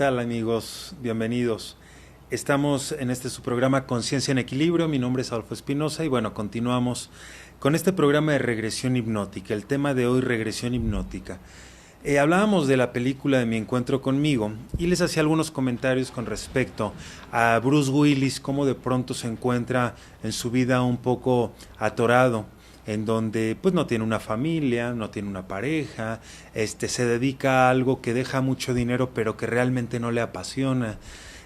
tal amigos? Bienvenidos. Estamos en este su programa Conciencia en Equilibrio. Mi nombre es Adolfo Espinosa y bueno, continuamos con este programa de regresión hipnótica. El tema de hoy, regresión hipnótica. Hablábamos de la película de Mi Encuentro Conmigo y les hacía algunos comentarios con respecto a Bruce Willis, cómo de pronto se encuentra en su vida un poco atorado, en donde pues no tiene una familia, no tiene una pareja, se dedica a algo que deja mucho dinero pero que realmente no le apasiona,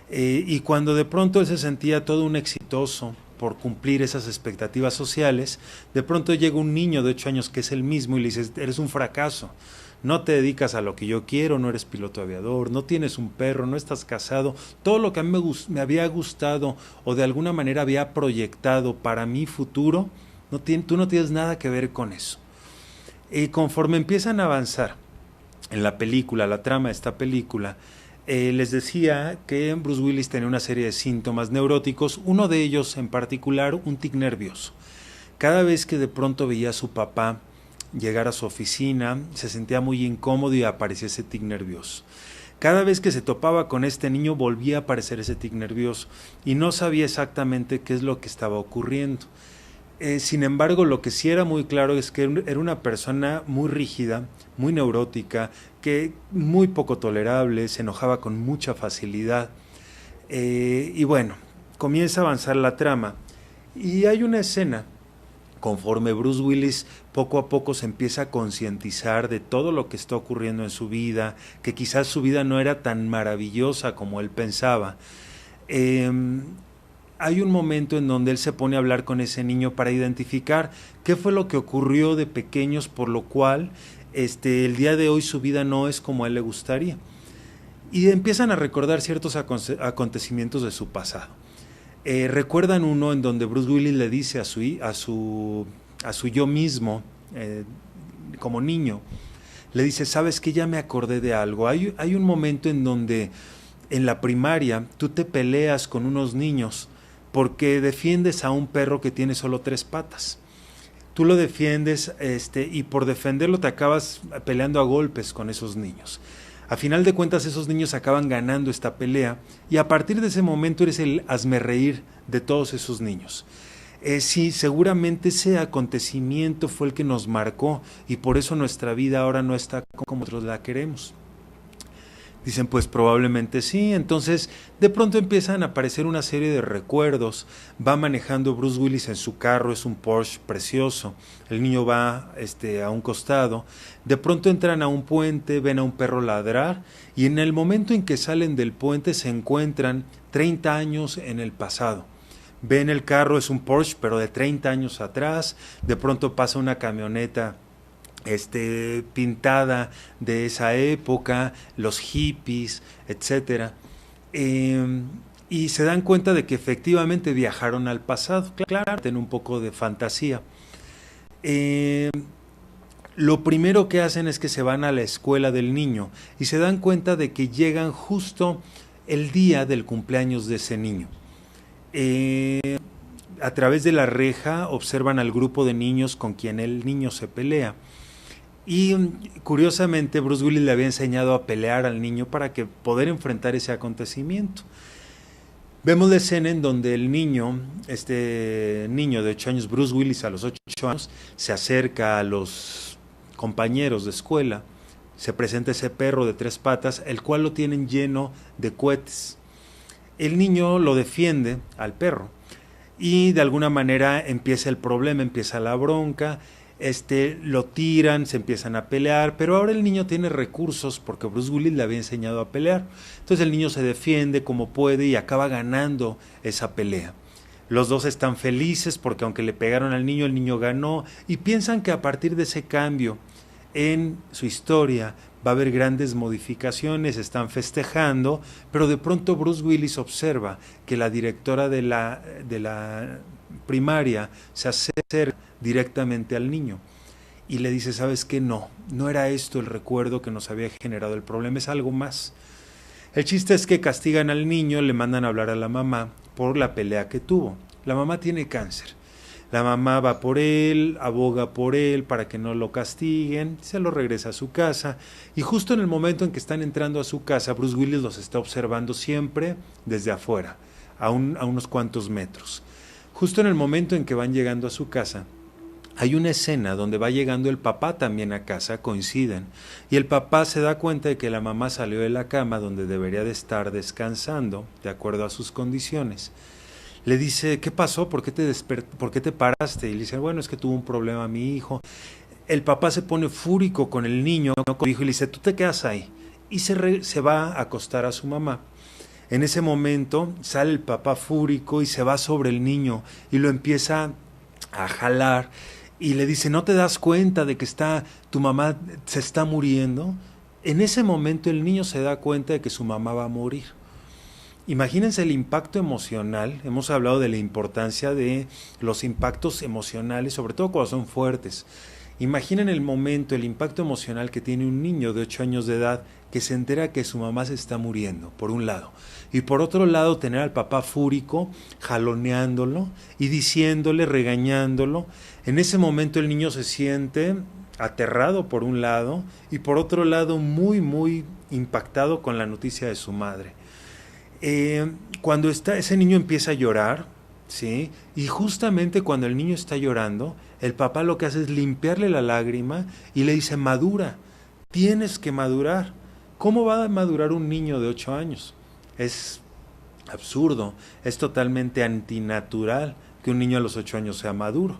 y cuando de pronto él se sentía todo un exitoso por cumplir esas expectativas sociales, de pronto llega un niño de 8 años que es el mismo y le dice: eres un fracaso, no te dedicas a lo que yo quiero, no eres piloto aviador, no tienes un perro, no estás casado, todo lo que a mí me había gustado o de alguna manera había proyectado para mi futuro, tú no tienes nada que ver con eso. Y conforme empiezan a avanzar en la película, la trama de esta película, les decía que Bruce Willis tenía una serie de síntomas neuróticos, uno de ellos en particular, un tic nervioso. Cada vez que de pronto veía a su papá llegar a su oficina, se sentía muy incómodo y aparecía ese tic nervioso. Cada vez que se topaba con este niño volvía a aparecer ese tic nervioso y no sabía exactamente qué es lo que estaba ocurriendo. Sin embargo, lo que sí era muy claro es que era una persona muy rígida, muy neurótica, que muy poco tolerable, se enojaba con mucha facilidad. Y bueno, comienza a avanzar la trama y hay una escena conforme Bruce Willis poco a poco se empieza a concientizar de todo lo que está ocurriendo en su vida, que quizás su vida no era tan maravillosa como él pensaba. Hay un momento en donde él se pone a hablar con ese niño para identificar qué fue lo que ocurrió de pequeños, por lo cual el día de hoy su vida no es como a él le gustaría. Y empiezan a recordar ciertos acontecimientos de su pasado. Recuerdan uno en donde Bruce Willis le dice a su yo mismo, como niño, le dice: sabes que ya me acordé de algo. Hay un momento en donde en la primaria tú te peleas con unos niños porque defiendes a un perro que tiene solo 3 patas. Tú lo defiendes y por defenderlo te acabas peleando a golpes con esos niños. A final de cuentas esos niños acaban ganando esta pelea y a partir de ese momento eres el hazmerreír de todos esos niños. Sí, seguramente ese acontecimiento fue el que nos marcó y por eso nuestra vida ahora no está como nosotros la queremos. Dicen, pues probablemente sí. Entonces de pronto empiezan a aparecer una serie de recuerdos. Va manejando Bruce Willis en su carro, es un Porsche precioso. El niño va a un costado. De pronto entran a un puente, ven a un perro ladrar y en el momento en que salen del puente se encuentran 30 años en el pasado. Ven el carro, es un Porsche pero de 30 años atrás. De pronto pasa una camioneta pintada de esa época, los hippies, etcétera, y se dan cuenta de que efectivamente viajaron al pasado. Claro, tienen un poco de fantasía. Lo primero que hacen es que se van a la escuela del niño y se dan cuenta de que llegan justo el día del cumpleaños de ese niño. A través de la reja observan al grupo de niños con quien el niño se pelea. Y curiosamente Bruce Willis le había enseñado a pelear al niño para que poder enfrentar ese acontecimiento. Vemos la escena en donde el niño, niño de 8 años, Bruce Willis a los 8 años, se acerca a los compañeros de escuela, se presenta ese perro de 3 patas, el cual lo tienen lleno de cohetes. El niño lo defiende al perro y de alguna manera empieza el problema, empieza la bronca. Lo tiran, se empiezan a pelear, pero ahora el niño tiene recursos porque Bruce Willis le había enseñado a pelear. Entonces el niño se defiende como puede y acaba ganando esa pelea. Los dos están felices porque aunque le pegaron al niño, el niño ganó y piensan que a partir de ese cambio en su historia va a haber grandes modificaciones, están festejando, pero de pronto Bruce Willis observa que la directora de la primaria se acerca directamente al niño y le dice: ¿sabes qué? No era esto el recuerdo que nos había generado el problema, es algo más. El chiste es que castigan al niño, le mandan a hablar a la mamá por la pelea que tuvo. La mamá tiene cáncer. La mamá va por él, aboga por él para que no lo castiguen, se lo regresa a su casa y justo en el momento en que están entrando a su casa, Bruce Willis los está observando siempre desde afuera, a unos cuantos metros. Justo en el momento en que van llegando a su casa, hay una escena donde va llegando el papá también a casa, coinciden, y el papá se da cuenta de que la mamá salió de la cama donde debería de estar descansando, de acuerdo a sus condiciones. Le dice, ¿qué pasó? ¿Por qué te paraste? Y le dice, bueno, es que tuvo un problema mi hijo. El papá se pone fúrico con el niño, ¿no? Con el hijo, y le dice, tú te quedas ahí. Y se va a acostar a su mamá. En ese momento sale el papá fúrico y se va sobre el niño y lo empieza a jalar y le dice, ¿no te das cuenta de que tu mamá se está muriendo? En ese momento el niño se da cuenta de que su mamá va a morir. Imagínense el impacto emocional. Hemos hablado de la importancia de los impactos emocionales, sobre todo cuando son fuertes. Imaginen el momento, el impacto emocional que tiene un niño de 8 años de edad que se entera que su mamá se está muriendo, por un lado. Y por otro lado, tener al papá fúrico, jaloneándolo y diciéndole, regañándolo. En ese momento el niño se siente aterrado por un lado y por otro lado muy, muy impactado con la noticia de su madre. Cuando ese niño empieza a llorar, ¿sí? Y justamente cuando el niño está llorando, el papá lo que hace es limpiarle la lágrima y le dice, madura, tienes que madurar. ¿Cómo va a madurar un niño de 8 años? Es absurdo, es totalmente antinatural que un niño a los 8 años sea maduro.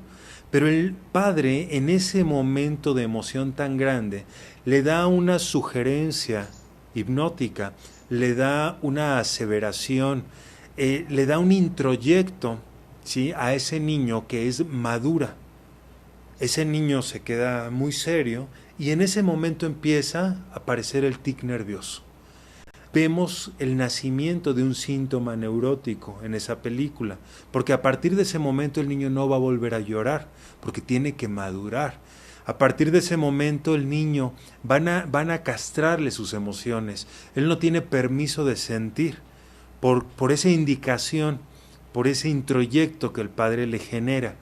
Pero el padre, en ese momento de emoción tan grande, le da una sugerencia hipnótica, le da una aseveración, le da un introyecto, ¿sí?, a ese niño que es madura. Ese niño se queda muy serio y en ese momento empieza a aparecer el tic nervioso. Vemos el nacimiento de un síntoma neurótico en esa película, porque a partir de ese momento el niño no va a volver a llorar, porque tiene que madurar. A partir de ese momento el niño van a castrarle sus emociones. Él no tiene permiso de sentir por esa indicación, por ese introyecto que el padre le genera.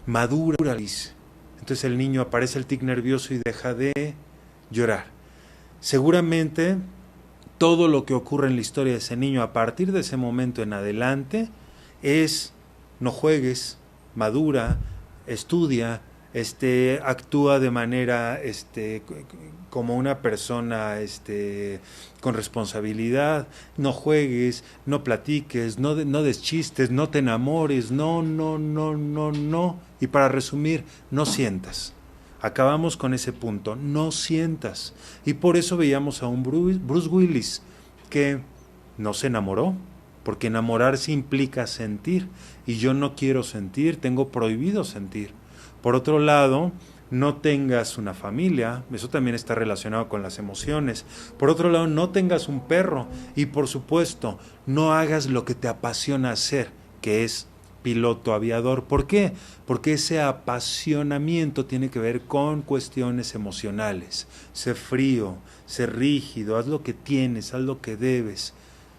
Madura, dice. Entonces el niño aparece el tic nervioso y deja de llorar. Seguramente todo lo que ocurre en la historia de ese niño a partir de ese momento en adelante es no juegues, madura, estudia, actúa de manera como una persona con responsabilidad, no juegues, no platiques, no des chistes, no te enamores, no, y para resumir, no sientas. Acabamos con ese punto, no sientas. Y por eso veíamos a un Bruce Willis que no se enamoró, porque enamorarse implica sentir, y yo no quiero sentir, tengo prohibido sentir. Por otro lado, no tengas una familia, eso también está relacionado con las emociones. Por otro lado, no tengas un perro, y por supuesto, no hagas lo que te apasiona hacer, que es piloto aviador. ¿Por qué? Porque ese apasionamiento tiene que ver con cuestiones emocionales. Sé frío, sé rígido, haz lo que tienes, haz lo que debes,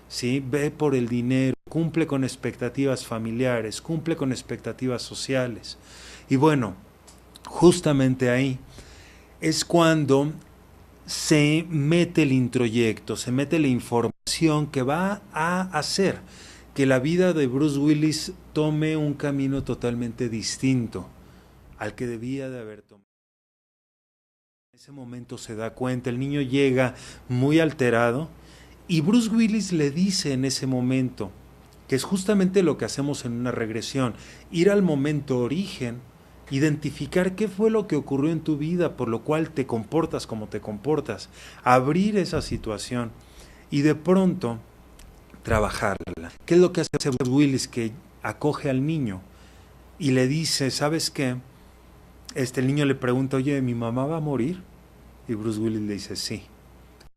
¿sí? Ve por el dinero, cumple con expectativas familiares, cumple con expectativas sociales. Y bueno, justamente ahí es cuando se mete el introyecto, se mete la información que va a hacer que la vida de Bruce Willis tome un camino totalmente distinto al que debía de haber tomado. En ese momento se da cuenta, el niño llega muy alterado y Bruce Willis le dice en ese momento, que es justamente lo que hacemos en una regresión, ir al momento origen, identificar qué fue lo que ocurrió en tu vida por lo cual te comportas como te comportas, abrir esa situación y de pronto trabajarla. ¿Qué es lo que hace Bruce Willis? Que acoge al niño y le dice, ¿sabes qué? El niño le pregunta, oye, ¿mi mamá va a morir? Y Bruce Willis le dice, sí,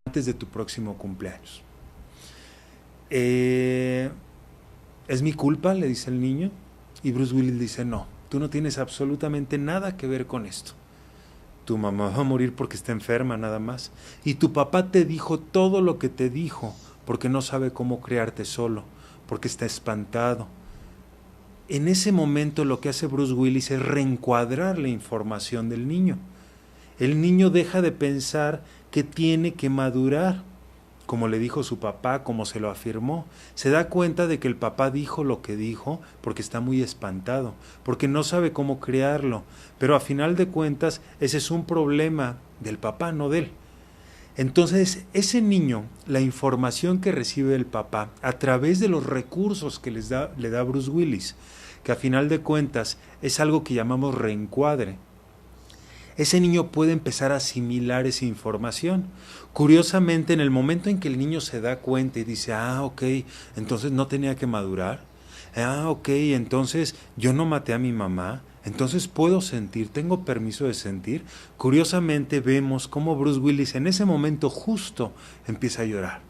antes de tu próximo cumpleaños. ¿Es mi culpa?, le dice el niño. Y Bruce Willis dice, no, tú no tienes absolutamente nada que ver con esto. Tu mamá va a morir porque está enferma nada más. Y tu papá te dijo todo lo que te dijo porque no sabe cómo criarte solo, porque está espantado. en ese momento lo que hace Bruce Willis es reencuadrar la información del niño. El niño deja de pensar que tiene que madurar, como le dijo su papá, como se lo afirmó. Se da cuenta de que el papá dijo lo que dijo porque está muy espantado, porque no sabe cómo crearlo, pero a final de cuentas ese es un problema del papá, no de él. Entonces, ese niño, la información que recibe del papá a través de los recursos que le da Bruce Willis, que a final de cuentas es algo que llamamos reencuadre, ese niño puede empezar a asimilar esa información. Curiosamente, en el momento en que el niño se da cuenta y dice, ok, entonces no tenía que madurar, ok, entonces yo no maté a mi mamá, entonces puedo sentir, tengo permiso de sentir. Curiosamente vemos cómo Bruce Willis en ese momento justo empieza a llorar.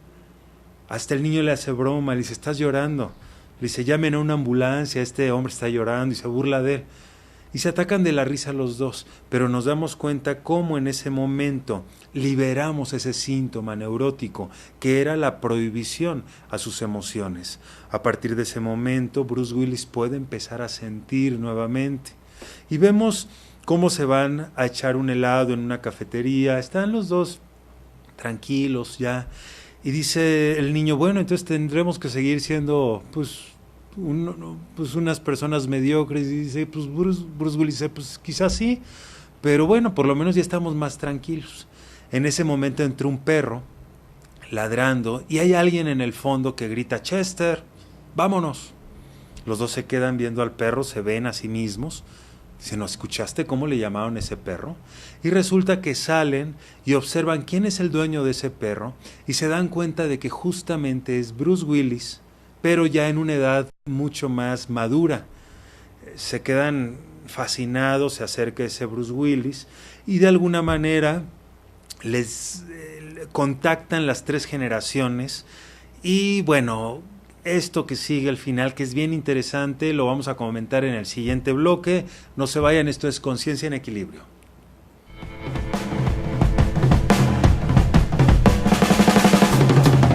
Hasta el niño le hace broma, le dice, ¿estás llorando? Le dice, llamen a una ambulancia, este hombre está llorando, y se burla de él. Y se atacan de la risa los dos, pero nos damos cuenta cómo en ese momento liberamos ese síntoma neurótico que era la prohibición a sus emociones. A partir de ese momento, Bruce Willis puede empezar a sentir nuevamente. Y vemos cómo se van a echar un helado en una cafetería, están los dos tranquilos ya, y dice el niño, bueno, entonces tendremos que seguir siendo, pues unas personas mediocres, y dice, pues Bruce Willis dice, pues quizás sí, pero bueno, por lo menos ya estamos más tranquilos. En ese momento entra un perro ladrando y hay alguien en el fondo que grita, Chester, vámonos. Los dos se quedan viendo al perro, se ven a sí mismos. Dicen, ¿no escuchaste cómo le llamaron a ese perro? Y resulta que salen y observan quién es el dueño de ese perro y se dan cuenta de que justamente es Bruce Willis, pero ya en una edad mucho más madura. Se quedan fascinados, se acerca ese Bruce Willis y de alguna manera les contactan las tres generaciones. Y bueno, esto que sigue al final, que es bien interesante, lo vamos a comentar en el siguiente bloque. No se vayan, esto es Conciencia en Equilibrio.